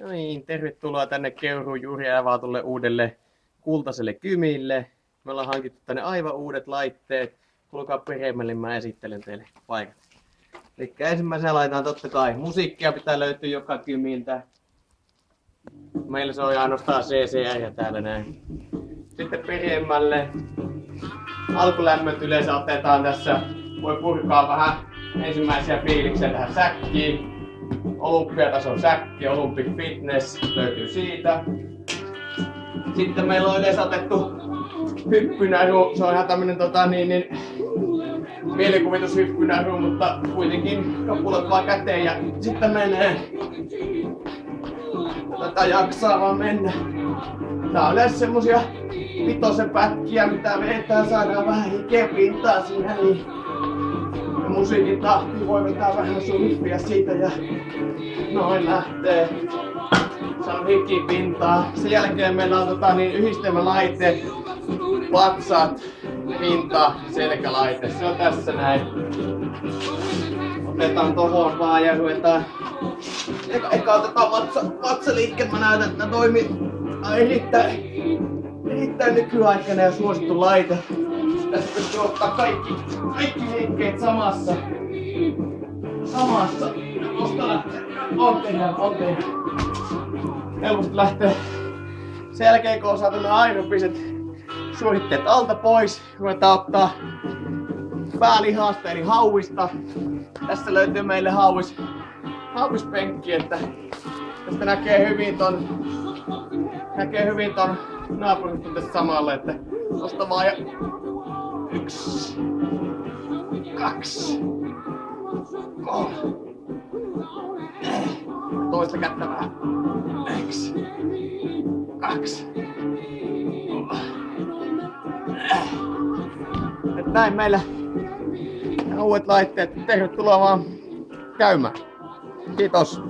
No niin, tervetuloa tänne Keuruun juuri avatulle uudelle kultaiselle kymille. Me ollaan hankittu tänne aivan uudet laitteet. Tulkaa peremmälle, mä esittelen teille paikat. Eli ensimmäisenä laitetaan totta kai musiikkia, pitää löytyä joka kymiltä. Meillä se on ainoastaan CCR täällä näin. Sitten peremmälle alkulämmöt yleensä otetaan tässä. Voi purkaa vähän ensimmäisiä fiiliksiä tähän säkkiin. Olympiatason säkki, Olympic Fitness löytyy siitä. Sitten meillä on yleensä otettu hyppynäru, se on ihan tämmönen mielikuvitushyppynäru, mutta kuitenkin kapulat vaan käteen ja sitten menee. Tätä jaksaa vaan mennä. Tää on yleensä semmosia vitosen pätkiä, mitä vetää, saadaan vähän hikeä pintaa siinä, niin ja musiikin tahti voi vetää vähän surffia siitä ja noin lähtee. Saan hikipintaa. Sen jälkeen meillä on yhdistelmälaitteet, patsat, pinta, selkälaite. Se on tässä näin. Otetaan tohon vaan ja ruvetaan. Eka otetaan vatsaliikke. Mä näytän, että toimii erittäin nykyaikainen ja suosittu laite. Tässä pystyy ottaa kaikki liikkeet samassa. Tuosta lähtee. On tehdään. Helposti lähtee. Sen jälkeen kun on saatu nämä aerobiset suoritteet alta pois, ruvetaan ottaa päälihasta eli hauista. Tässä löytyy meille hauispenkki, että tästä näkee hyvin ton naapurista tässä samalla, että tosta vaan ja 1, 2, 3. Toista kättä vähän. 1, 2. Et näin meillä uudet laitteet. Tervetuloa vaan käymään. Kiitos.